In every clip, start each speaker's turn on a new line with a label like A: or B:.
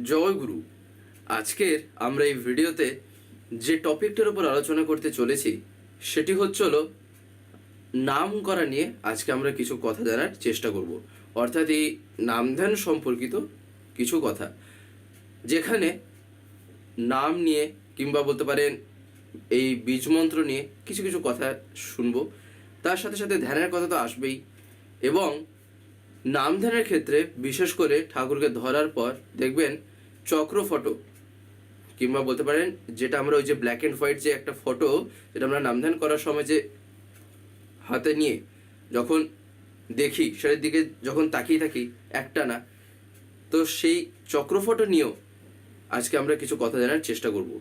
A: জয় গুরু। আজকের আমরা এই ভিডিওতে যে টপিকটার উপর আলোচনা করতে চলেছি সেটি হলো নাম করা নিয়ে। আজকে আমরা কিছু কথা জানার চেষ্টা করব, অর্থাৎ এই নামধ্যান সম্পর্কিত কিছু কথা, যেখানে নাম নিয়ে কিংবা বলতে পারেন এই বীজমন্ত্র নিয়ে কিছু কিছু কথা শুনবো। তার সাথে সাথে ধ্যানের কথা তো আসবেই, এবং নাম ধ্যানের ক্ষেত্রে বিশেষ করে ঠাকুরকে ধরার পর দেখবেন চক্র ফটো, কিংবা বলতে পারেন যেটা আমরা ওই যে ব্ল্যাক অ্যান্ড হোয়াইট যে একটা ফটো, যেটা আমরা নাম ধ্যান করার সময় যে হাতে নিয়ে যখন দেখি, সেটার দিকে যখন তাকিয়ে থাকি একটা না, তো সেই চক্র ফটো নিয়েও আজকে আমরা কিছু কথা জানার চেষ্টা করব।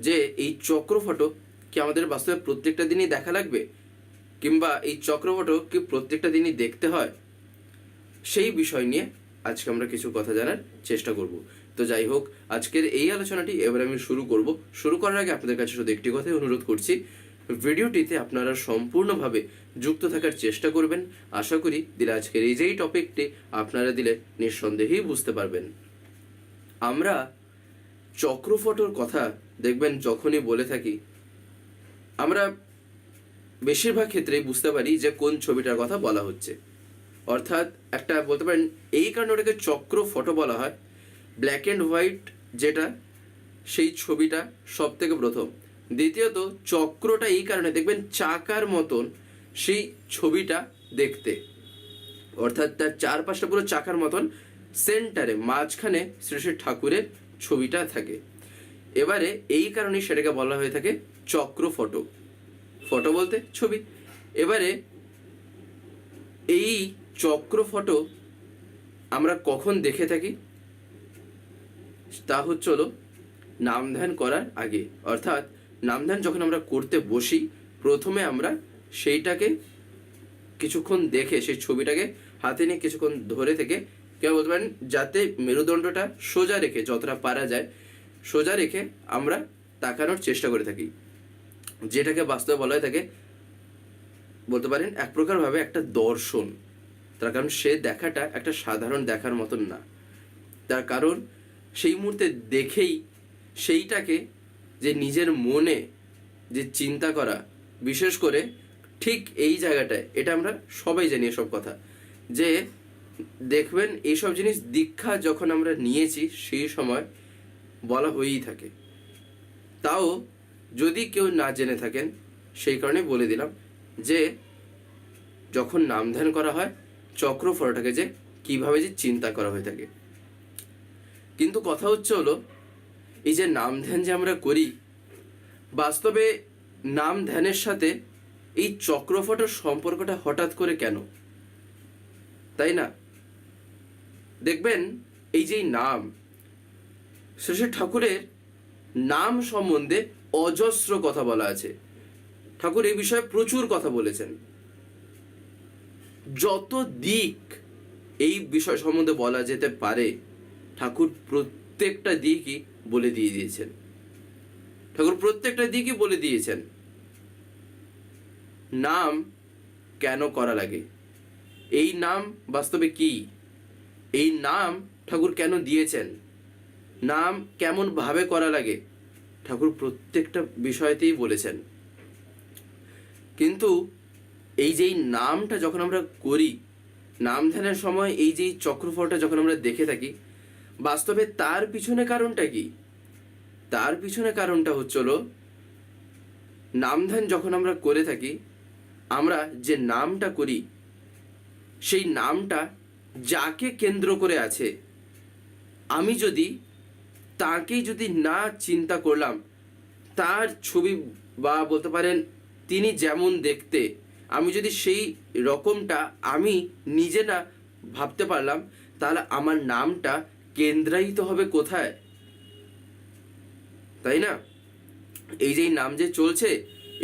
A: যে এই চক্র ফটো কি আমাদের বাস্তবে প্রত্যেকটা দিনই দেখা লাগবে, কিংবা এই চক্র ফটো কি প্রত্যেকটা দিনই দেখতে হয়, সেই বিষয় নিয়ে আজকে আমরা কিছু কথা জানার চেষ্টা করব। তো যাই হোক, আজকের এই আলোচনাটি এবার আমি শুরু করার আগে আপনাদের কাছে শুধু একটি কথাই অনুরোধ করছি, ভিডিওটিতে আপনারা সম্পূর্ণভাবে যুক্ত থাকার চেষ্টা করবেন। আশা করি দিলে আজকের এই যেই টপিকটি আপনারা দিলে নিঃসন্দেহেই বুঝতে পারবেন। আমরা চক্র ফটোর কথা দেখবেন যখনই বলে থাকি, আমরা বেশিরভাগ ক্ষেত্রেই বুঝতে পারি যে কোন ছবিটার কথা বলা হচ্ছে। অর্থাৎ একটা বলতে পারেন এই কারণে ওটাকে চক্র ফটো বলা হয়। ব্ল্যাক অ্যান্ড হোয়াইট যেটা, সেই ছবিটা সব থেকে প্রথম। দ্বিতীয়ত চক্রটা এই কারণে দেখবেন চাকার মতন সেই ছবিটা দেখতে, অর্থাৎ তার চারপাশটা পুরো চাকার মতন, সেন্টারে মাঝখানে শ্রী শ্রী ঠাকুরের ছবিটা থাকে। এবারে এই কারণেই সেটাকে বলা হয়ে থাকে চক্র ফটো। ফটো বলতে ছবি। এবারে এই চক্র ফটো আমরা কখন দেখে থাকি, তা হলো নাম ধ্যান করার আগে। অর্থাৎ নাম ধ্যান যখন আমরা করতে বসি, প্রথমে আমরা সেইটাকে কিছুক্ষণ দেখে, সেই ছবিটাকে হাতে নিয়ে কিছুক্ষণ ধরে থেকে, কেউ বলতে পারেন যাতে মেরুদণ্ডটা সোজা রেখে, যতটা পারা যায় সোজা রেখে আমরা তাকানোর চেষ্টা করে থাকি, যেটাকে বাস্তবে বলা হয়ে থাকে বলতে পারেন এক প্রকারভাবে একটা দর্শন। তার কারণ সে দেখাটা একটা সাধারণ দেখার মতন না। তার কারণ সেই মুহূর্তে দেখেই সেইটাকে যে নিজের মনে যে চিন্তা করা, বিশেষ করে ঠিক এই জায়গাটায়, এটা আমরা সবাই জানি এসব কথা, যে দেখবেন এইসব জিনিস দীক্ষা যখন আমরা নিয়েছি সেই সময় বলা হয়েই থাকে। তাও যদি কেউ না জেনে থাকেন, সেই কারণে বলে দিলাম যে যখন নাম ধ্যান করা হয় চক্র ফটোটাকে যে কিভাবে যে চিন্তা করা হয়ে থাকে। কিন্তু কথা হলো এই যে নাম ধ্যান যে আমরা করি, বাস্তবে নাম ধ্যানের সাথে এই চক্র ফটোর সম্পর্কটা হঠাৎ করে কেন, তাই না? দেখবেন এই যে নাম, শ্রী শ্রী ঠাকুরের নাম সম্বন্ধে অজস্র কথা বলা আছে। ঠাকুর এই বিষয়ে প্রচুর কথা বলেছেন। যত দিক এই বিষয় সম্বন্ধে বলা যেতে পারে, ঠাকুর প্রত্যেকটা দিকই বলে দিয়ে দিয়েছেন। নাম কেন করা লাগে, এই নাম বাস্তবে কি, এই নাম ঠাকুর কেন দিয়েছেন, নাম কেমন ভাবে করা লাগে, ঠাকুর প্রত্যেকটা বিষয়তেই বলেছেন। কিন্তু এই যে নামটা যখন আমরা করি, নাম ধ্যানের সময় এই যে চক্রফলটা যখন আমরা দেখে থাকি, বাস্তবে তার পিছনে কারণটা কি? তার পিছনে কারণটা হচ্ছিল, নাম ধ্যান যখন আমরা করে থাকি, আমরা যে নামটা করি সেই নামটা যাকে কেন্দ্র করে আছে, আমি যদি তাকেই যদি না চিন্তা করলাম, তার ছবি বা বলতে পারেন তিনি যেমন দেখতে, আমি যদি সেই রকমটা আমি নিজে না ভাবতে পারলাম, তাহলে আমার নামটা কেন্দ্রায়িত হবে কোথায়, তাই না? এই যে নাম যে চলছে,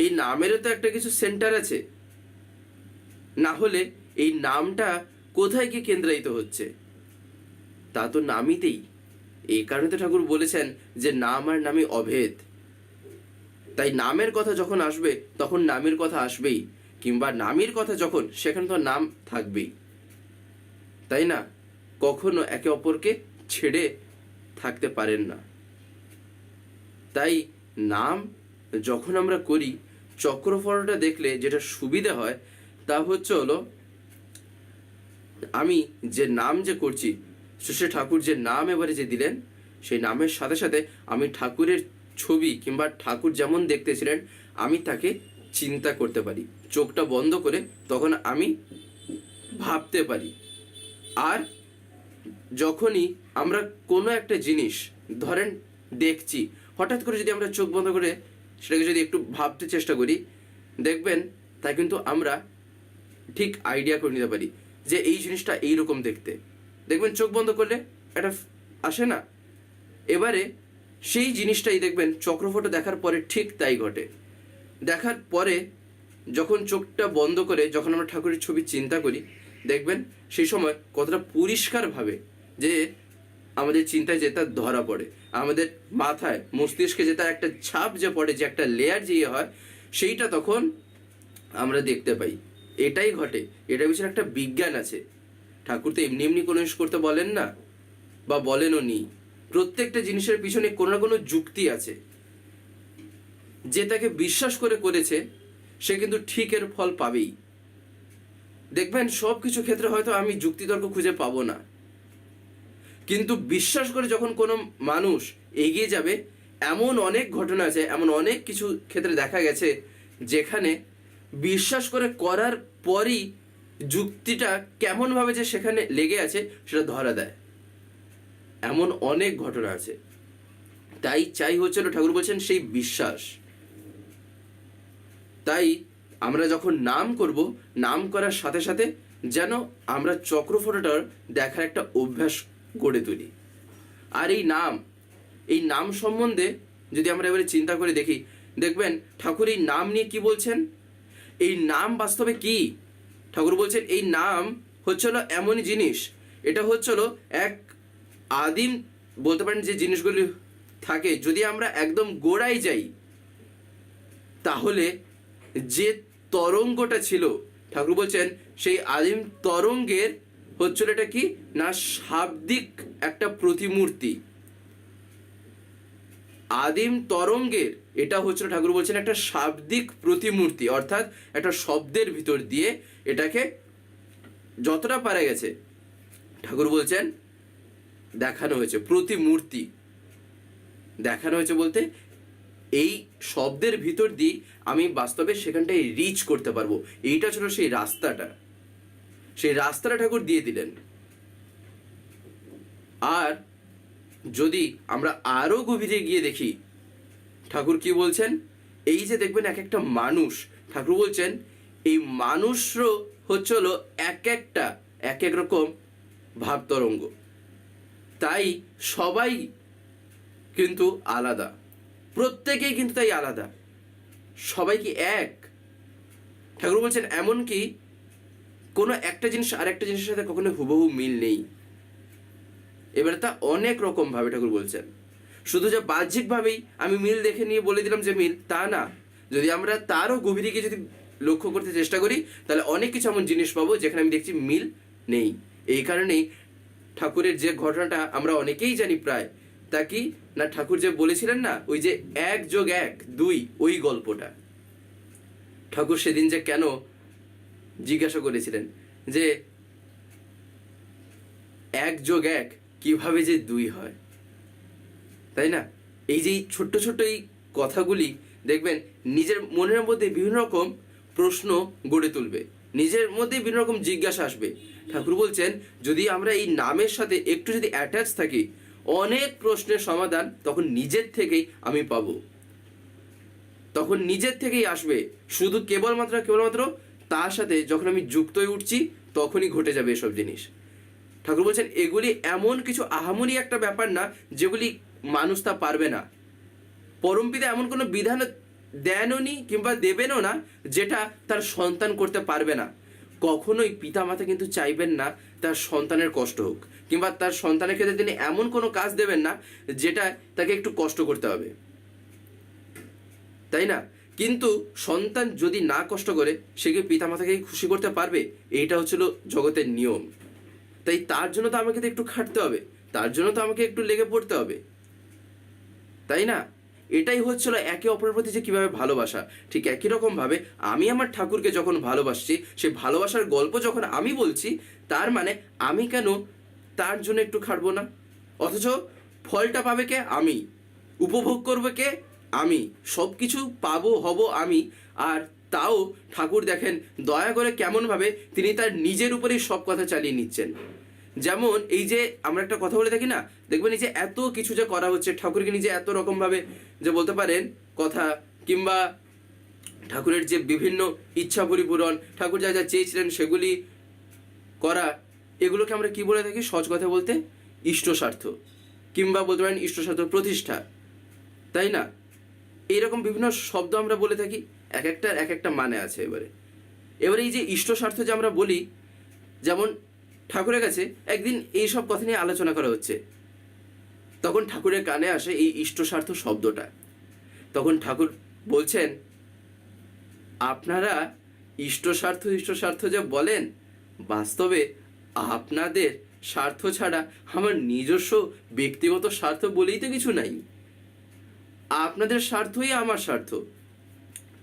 A: এই নামেরও তো একটা কিছু সেন্টার আছে, না হলে এই নামটা কোথায় গিয়ে কেন্দ্রায়িত হচ্ছে? তা তো নামিতেই। এই কারণে তো ঠাকুর বলেছেন যে নাম আর নামে অভেদ। তাই নামের কথা যখন আসবে তখন নামের কথা আসবেই, কিংবা নামের কথা যখন, সেখানে তো নাম থাকবেই, তাই না? কখনো একে অপরকে ছেড়ে থাকতে পারেন না। তাই নাম যখন আমরা করি, চক্রফলটা দেখলে যেটা সুবিধা হয় তা হলো আমি যে নাম যে করছি, সে ঠাকুর যে নাম এবারে যে দিলেন, সেই নামের সাথে সাথে আমি ঠাকুরের ছবি কিংবা ঠাকুর যেমন দেখতেছিলেন আমি তাকে চিন্তা করতে পারি। চোখটা বন্ধ করে তখন আমি ভাবতে পারি। আর যখনই আমরা কোনো একটা জিনিস ধরেন দেখছি, হঠাৎ করে যদি আমরা চোখ বন্ধ করে সেটাকে যদি একটু ভাবতে চেষ্টা করি, দেখবেন তা কিন্তু আমরা ঠিক আইডিয়া করে নিতে পারি যে এই জিনিসটা এইরকম দেখতে। দেখবেন চোখ বন্ধ করলে এটা আসে না। এবারে সেই জিনিসটাই দেখবেন চক্রফটো দেখার পরে ঠিক তাই ঘটে। দেখার পরে যখন চোখটা বন্ধ করে যখন আমরা ঠাকুরের ছবি চিন্তা করি, দেখবেন সেই সময় কতটা পরিষ্কারভাবে যে আমাদের চিন্তায় যেটা ধরা পড়ে, আমাদের মাথায় মস্তিষ্কে যেটা একটা ছাপ যে পড়ে, যে একটা লেয়ার যে হয়, সেইটা তখন আমরা দেখতে পাই। এটাই ঘটে। এটা পিছনে একটা বিজ্ঞান আছে। ঠাকুর তো এমনি এমনি কোনো জিনিস করতে বলেন না, বা বলেনও নি। প্রত্যেকটা জিনিসের পিছনে কোনো না কোনো যুক্তি আছে। যে তাকে বিশ্বাস করে করেছে সে কিন্তু ঠিক এর ফল পাবেই। দেখবেন সব কিছু ক্ষেত্রে হয়তো আমি যুক্তিতর্ক খুঁজে পাবো না, কিন্তু বিশ্বাস করে যখন কোনো মানুষ এগিয়ে যাবে, এমন অনেক ঘটনা আছে, এমন অনেক কিছু ক্ষেত্রে দেখা গেছে যেখানে বিশ্বাস করে করার পরই যুক্তিটা কেমনভাবে যে সেখানে লেগে আছে সেটা ধরা দেয়। এমন অনেক ঘটনা আছে। তাই চাই হচ্ছিল ঠাকুর বলছেন সেই বিশ্বাস। তাই আমরা যখন নাম করব, নাম করার সাথে সাথে যেন আমরা চক্রফটোটার দেখার একটা অভ্যাস গড়ে তুলি। আর এই নাম সম্বন্ধে যদি আমরা এবারে চিন্তা করে দেখি, দেখবেন ঠাকুর এই নাম নিয়ে কি বলছেন। এই নাম বাস্তবে কি? ঠাকুর বলছেন এই নাম হচ্ছিল এমনই জিনিস, এটা হচ্ছিল এক আদিম বলতে পারেন যে জিনিসগুলি থাকে, যদি আমরা একদম গোড়ায় যাই তাহলে যে তরঙ্গটা ছিল, ঠাকুর বলছেন সেই আদিম তরঙ্গের হচ্ছিল এটা কি না, শাব্দিক একটা প্রতিমূর্তি। আদিম তরঙ্গের এটা হচ্ছিল ঠাকুর বলছেন একটা শাব্দিক প্রতিমূর্তি, অর্থাৎ একটা শব্দের ভিতর দিয়ে এটাকে যতটা পারা গেছে ঠাকুর বলছেন দেখানো হয়েছে। প্রতিমূর্তি দেখানো হয়েছে বলতে এই শব্দের ভিতর দিয়ে আমি বাস্তবে সেখানটায় রিচ করতে পারবো। এইটা ছিল সেই রাস্তাটা, সেই রাস্তাটা ঠাকুর দিয়ে দিলেন। আর যদি আমরা আরো গভীরে গিয়ে দেখি ঠাকুর কি বলছেন, এই যে দেখবেন এক একটা মানুষ, ঠাকুর বলছেন এই মানুষও হচ্ছে হলো এক এক রকম ভাব তরঙ্গ। তাই সবাই কিন্তু আলাদা, প্রত্যেকেই কিন্তু তাই আলাদা। সবাই কি এক? ঠাকুর বলছেন এমনকি কোনো একটা জিনিস আর একটা জিনিসের সাথে কখনো হুবহু মিল নেই। এবারে তা অনেক রকম ভাবে ঠাকুর বলছেন। শুধু যে বাহ্যিকভাবেই আমি মিল দেখে নিয়ে বলে দিলাম যে মিল, তা না। যদি আমরা তারও গভীরে গিয়ে যদি লক্ষ্য করতে চেষ্টা করি তাহলে অনেক কিছু এমন জিনিস পাবো যেখানে আমি দেখছি মিল নেই। এই কারণেই ঠাকুরের যে ঘটনাটা আমরা অনেকেই জানি প্রায়, তা কি না, ঠাকুর যে বলেছিলেন না ওই যে 1+1=2, ওই গল্পটা ঠাকুর সেদিন যে কেন জিজ্ঞাসা করেছিলেন যে 1+1 কিভাবে যে 2 হয়, তাই না? এই যে ছোট্ট ছোট্ট এই কথাগুলি দেখবেন নিজের মনের মধ্যে বিভিন্ন রকম প্রশ্ন গড়ে তুলবে, নিজের মধ্যে বিভিন্ন রকম জিজ্ঞাসা আসবে। ঠাকুর বলছেন যদি আমরা এই নামের সাথে একটু যদি অ্যাটাচ থাকি, অনেক প্রশ্নের সমাধান তখন নিজের থেকেই আমি পাবো, তখন নিজের থেকেই আসবে। শুধু কেবলমাত্র তার সাথে যখন আমি যুক্ত হয়ে উঠছি তখনই ঘটে যাবে এসব জিনিস। ঠাকুর বলছেন এগুলি এমন কিছু আহামরি একটা ব্যাপার না যেগুলি মানুষ তা পারবে না। পরমপিতা এমন কোনো বিধান দেনও নি কিংবা দেবেনও না যেটা তার সন্তান করতে পারবে না। কখনোই পিতা মাতা কিন্তু চাইবেন না তার সন্তানের কষ্ট হোক, কিংবা তার সন্তানের ক্ষেত্রে তিনি এমন কোনো কাজ দেবেন না যেটা তাকে একটু কষ্ট করতে হবে, তাই না? কিন্তু সন্তান যদি না কষ্ট করে সে কি পিতা মাতাকে খুশি করতে পারবে? এইটা হচ্ছিল জগতের নিয়ম। তাই তার জন্য তো আমাকে তো একটু খাটতে হবে, তার জন্য তো আমাকে একটু লেগে পড়তে হবে, তাই না? এটাই হচ্ছিল একে অপরের প্রতি যে কিভাবে ভালোবাসা। ঠিক একই রকম ভাবে আমি আমার ঠাকুরকে যখন ভালোবাসছি, সেই ভালোবাসার গল্প যখন আমি বলছি, তার মানে আমি কেন তার জন্য একটু খাটবো না? অথচ ফলটা পাবে কে? আমি। উপভোগ করবে কে? আমি। সব কিছু পাবো, হব আমি। আর তাও ঠাকুর দেখেন দয়া করে কেমনভাবে তিনি তার নিজের উপরেই সব কথা চালিয়ে নিচ্ছেন। যেমন এই যে আমরা একটা কথা বলে থাকি না, দেখবেন এই যে এত কিছু যে করা হচ্ছে, ঠাকুরকে নিজে এত রকম ভাবে যে বলতে পারেন কথা, কিংবা ঠাকুরের যে বিভিন্ন ইচ্ছা পরিপূরণ, ঠাকুর যা যা চেয়েছিলেন সেগুলি করা, এগুলোকে আমরা কি বলে থাকি সহজ কথা বলতে? ইষ্ট স্বার্থ, কিংবা বলতে পারেন ইষ্ট স্বার্থ প্রতিষ্ঠা, তাই না? এইরকম বিভিন্ন শব্দ আমরা বলে থাকি, এক একটা মানে আছে। এবারে এই যে ইষ্ট স্বার্থ যে আমরা বলি, যেমন ঠাকুরের কাছে একদিন এই সব কথা নিয়ে আলোচনা করা হচ্ছে, তখন ঠাকুরের কানে আসে এই ইষ্ট স্বার্থ শব্দটা। তখন ঠাকুর বলছেন, আপনারা ইষ্ট স্বার্থ যে বলেন, বাস্তবে আপনাদের স্বার্থ ছাড়া আমার নিজস্ব ব্যক্তিগত স্বার্থ বলেই তো কিছু নাই। আপনাদের স্বার্থই আমার স্বার্থ।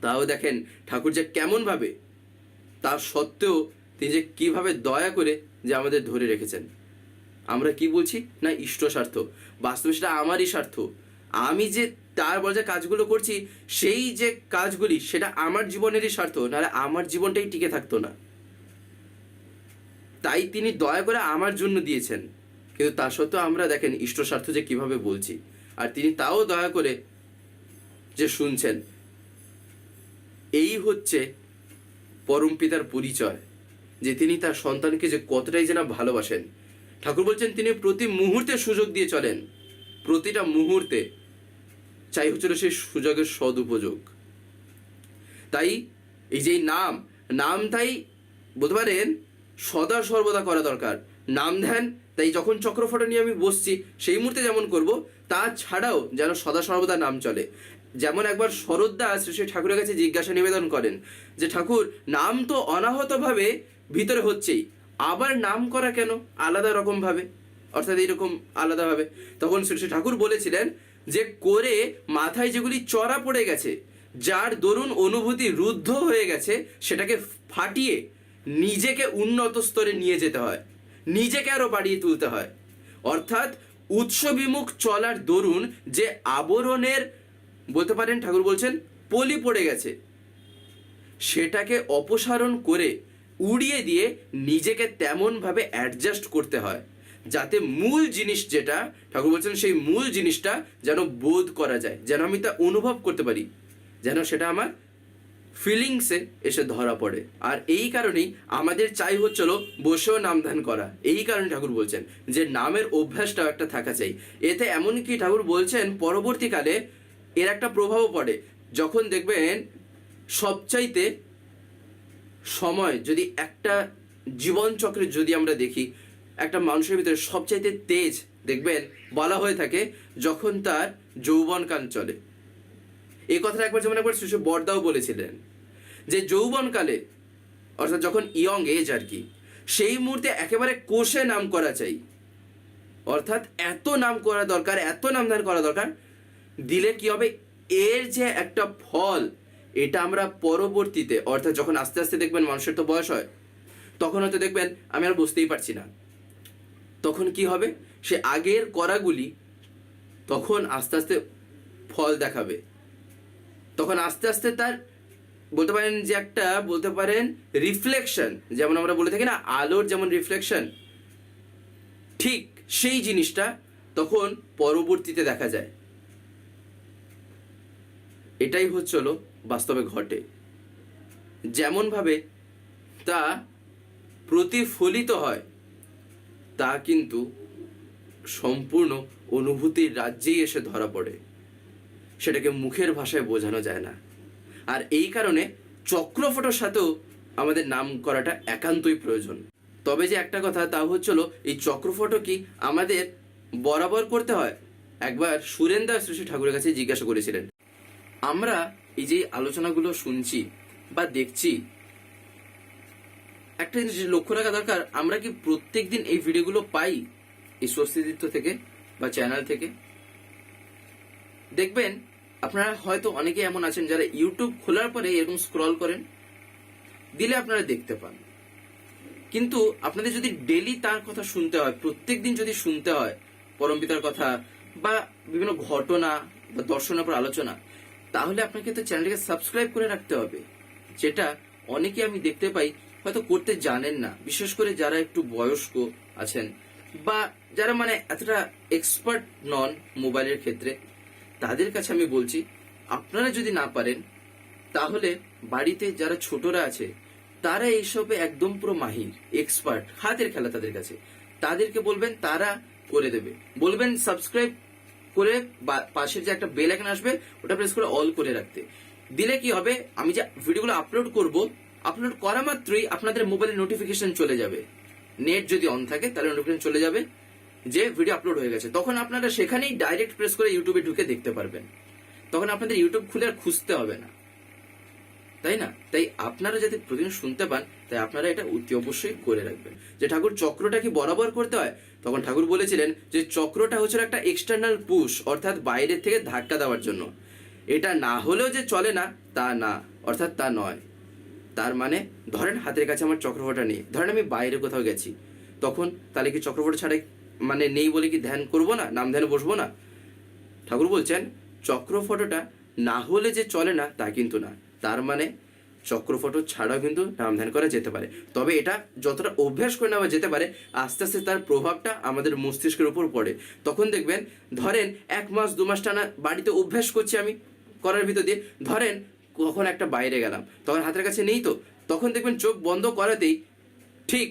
A: তাও দেখেন ঠাকুর যে কেমন ভাবে, তার সত্ত্বেও তিনি যে কিভাবে দয়া করে যে আমাদের ধরে রেখেছেন। আমরা কি বলছি না ইষ্ট স্বার্থ, বাস্তবে সেটা আমারই স্বার্থ। আমি যে তার বলে যে কাজগুলো করছি, সেই যে কাজগুলি সেটা আমার জীবনেরই স্বার্থ, নাহলে আমার জীবনটাই টিকে থাকতো না। তাই তিনি দয়া করে আমার জন্য দিয়েছেন, কিন্তু তা সত্ত্বেও আমরা দেখেন ইষ্ট স্বার্থ যে কিভাবে বলছি, আর তিনি তাও দয়া করে যে শুনছেন। এই হচ্ছে পরম পিতার পরিচয়, যে তিনি তার সন্তানকে যে কতটাই যেন ভালোবাসেন। ঠাকুর বলছেন তিনি প্রতি মুহূর্তে সুযোগ দিয়ে চলেন, প্রতিটা মুহূর্তে চাই হচ্ছিল সেই সুযোগের সদুপযোগ। তাই এই যে নাম তাই বলতে পারেন সদা সর্বদা করা দরকার। নাম ধ্যান তাই যখন চক্রফটা নিয়ে আমি বসছি সেই মুহূর্তে যেমন করব, তা ছাড়াও যেন সদা সর্বদা নাম চলে। যেমন একবার শরৎদা শ্রী ঠাকুরের কাছে জিজ্ঞাসা নিবেদন করেন যে ঠাকুর, নাম তো অনাহতভাবে ভিতরে হচ্ছেই, আবার নাম করা কেন আলাদা রকম ভাবে, অর্থাৎ এইরকম আলাদাভাবে? তখন শ্রী ঠাকুর বলেছিলেন যে করে মাথায় যেগুলি চড়া পড়ে গেছে, যার দরুন অনুভূতি রুদ্ধ হয়ে গেছে, সেটাকে ফাটিয়ে নিজেকে উন্নত স্তরে নিয়ে যেতে হয়, নিজেকে আরো বাড়িয়ে তুলতে হয়। অর্থাৎ উৎসবিমুখ চলার দরুন যে আবরণের বলতে পারেন ঠাকুর বলছেন পলি পড়ে গেছে, সেটাকে অপসারণ করে উড়িয়ে দিয়ে নিজেকে তেমনভাবে অ্যাডজাস্ট করতে হয় যাতে মূল জিনিস যেটা ঠাকুর বলছেন, সেই মূল জিনিসটা যেন বোধ করা যায়, যেন আমি তা অনুভব করতে পারি, যেন সেটা আমার ফিলিংসে এসে ধরা পড়ে। আর এই কারণেই আমাদের চাই হচ্ছিল বসেও নাম ধ্যান করা। এই কারণে ঠাকুর বলছেন যে নামের অভ্যাসটাও একটা থাকা চাই। এতে এমনকি ঠাকুর বলছেন পরবর্তীকালে এর একটা প্রভাবও পড়ে। যখন দেখবেন সবচাইতে সময় যদি একটা জীবনচক্রে যদি আমরা দেখি, একটা মানুষের ভিতরে সবচাইতে তেজ দেখবেন বলা হয়ে থাকে যখন তার যৌবনকাল চলে। এই কথাটা একবার শ্রী বরদাও বলেছিলেন যে যৌবনকালে, অর্থাৎ যখন ইয়ং এজ আর কি, সেই মুহূর্তে একেবারে কোষে নাম করা চাই। অর্থাৎ এত নাম করা দরকার, এত নামদান করা দরকার, দিলে কি হবে, এর যে একটা ফল, এটা আমরা পরবর্তীতে অর্থাৎ যখন আস্তে আস্তে দেখবেন মানুষের তো বয়স হয়, তখন হয়তো দেখবেন আমি আর বুঝতেই পারছি না, তখন কি হবে, সে আগের করাগুলি তখন আস্তে আস্তে ফল দেখাবে। তখন আস্তে আস্তে তার বলতে পারেন যে একটা বলতে পারেন রিফ্লেকশন, যেমন আমরা বলে থাকি না আলোর যেমন রিফ্লেকশন, ঠিক সেই জিনিসটা তখন পরবর্তীতে দেখা যায়। এটাই হচ্ছিল বাস্তবে ঘটে, যেমনভাবে তা প্রতিফলিত হয় তা কিন্তু সম্পূর্ণ অনুভূতির রাজ্যেই এসে ধরা পড়ে, সেটাকে মুখের ভাষায় বোঝানো যায় না। আর এই কারণে চক্রফটোর সাথেও আমাদের নাম করাটা একান্তই প্রয়োজন। তবে যে একটা কথা তা হচ্ছিল, এই চক্রফটো কি আমাদের বরাবর করতে হয়? একবার সুরেন্দা শ্রী ঠাকুরের কাছে জিজ্ঞাসা করেছিলেন। আমরা এই যে আলোচনাগুলো শুনছি বা দেখছি, একটা জিনিস লক্ষ্য রাখা দরকার, আমরা কি প্রত্যেক দিন এই ভিডিওগুলো পাই? এই স্বস্তিদিত্য থেকে বা চ্যানেল থেকে। দেখবেন আপনারা হয়তো অনেকে এমন আছেন যারা ইউটিউব খোলার পরে এরকম স্ক্রল করেন, দিলে আপনারা দেখতে পান, কিন্তু আপনাদের যদি ডেলি তার কথা শুনতে হয়, প্রত্যেকদিন যদি শুনতে হয় পরমপিতার কথা বা বিভিন্ন ঘটনা বা দর্শনের উপর আলোচনা, তাহলে আপনাকে তো চ্যানেলটিকে সাবস্ক্রাইব করে রাখতে হবে, যেটা অনেকে আমি দেখতে পাই হয়তো করতে জানেন না। বিশেষ করে যারা একটু বয়স্ক আছেন বা যারা মানে এতটা এক্সপার্ট নন মোবাইলের ক্ষেত্রে, তাদের কাছে আমি বলছি, আপনারা যদি না পারেন তাহলে বাড়িতে যারা ছোটরা আছে তারা এইসবে একদম পুরো মাহির, এক্সপার্ট, হাতের খেলা তাদের কাছে, তাদেরকে বলবেন, তারা করে দেবে। বলবেন সাবস্ক্রাইব করে পাশের যে একটা বেল আইকন আসবে ওটা প্রেস করে অল করে রাখতে। দিলে কি হবে, আমি যে ভিডিওগুলো আপলোড করব, আপলোড করা মাত্রই আপনাদের মোবাইলে নোটিফিকেশন চলে যাবে। নেট যদি অন থাকে তাহলে নোটিফিকেশন চলে যাবে যে ভিডিও আপলোড হয়ে গেছে। তখন আপনারা সেখানেই ডাইরেক্ট প্রেস করে ইউটিউবে ঢুকে দেখতে পারবেন। তখন আপনাদের ইউটিউব খুলে আর খুঁজতে হবে না, তাই না? তাই আপনারা যাতে প্রতিদিন শুনতে পান, তাই আপনারা এটা অতি অবশ্যই করে রাখবেন। যে ঠাকুর চক্রটা কি বরাবর করতে হয়, তখন ঠাকুর বলেছিলেন যে চক্রটা হচ্ছে একটা এক্সটার্নাল পুশ, অর্থাৎ বাইরের থেকে ধাক্কা দেওয়ার জন্য। এটা না হলেও যে চলে না তা না, অর্থাৎ তা নয়। তার মানে ধরেন হাতের কাছে আমার চক্রফটা নেই, ধরেন আমি বাইরে কোথাও গেছি, তখন তাহলে কি চক্রফট ছাড়াই মানে নেই বলে কি ধ্যান করবো না, নাম ধ্যানে বসবো না? ঠাকুর বলছেন চক্রফটটা না হলে যে চলে না তা কিন্তু না, তার মানে চক্রফটো ছাড়াও কিন্তু নাম ধ্যান করা যেতে পারে। তবে এটা যতটা অভ্যাস করে নেওয়া যেতে পারে, আস্তে আস্তে তার প্রভাবটা আমাদের মস্তিষ্কের উপর পড়ে। তখন দেখবেন ধরেন 1 মাস 2 মাস টানা বাড়িতে অভ্যাস করছি আমি করার ভিতর দিয়ে, ধরেন কখন একটা বাইরে গেলাম, তখন হাতের কাছে নেই, তো তখন দেখবেন চোখ বন্ধ করাতেই ঠিক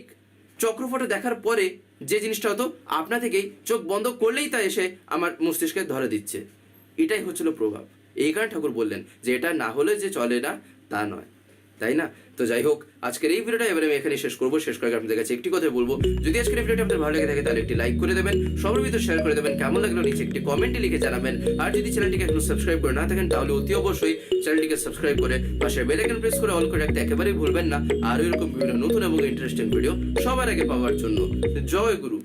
A: চক্রফটো দেখার পরে যে জিনিসটা হতো, আপনা থেকেই চোখ বন্ধ করলেই তা এসে আমার মস্তিষ্কে ধরে দিচ্ছে। এটাই হচ্ছিল প্রভাব। এই কারণে ঠাকুর বললেন যে এটা না হলে যে চলে না তা নয়, তাই না? তো যাই হোক, আজকের এই ভিডিওটা এবারে আমি এখানে শেষ করবো। শেষ করে আপনাদের কাছে একটি কথা বলবো, যদি আজকের এই ভিডিওটা আপনাদের ভালো লেগে থাকে তাহলে একটি লাইক করে দেবেন, সবার ভিতরে শেয়ার করে দেবেন, কেমন লাগলো নিচে একটি কমেন্টে লিখে জানাবেন। আর যদি চ্যানেলটিকে এখনো সাবস্ক্রাইব করে না থাকেন তাহলে অতি অবশ্যই চ্যানেলটিকে সাবস্ক্রাইব করে পাশে বেল আইকন প্রেস করে অল করে রাখতে একেবারেই ভুলবেন না। আর এরকম বিভিন্ন নতুন এবং ইন্টারেস্টিং ভিডিও সবার আগে পাওয়ার জন্য। জয় গুরু।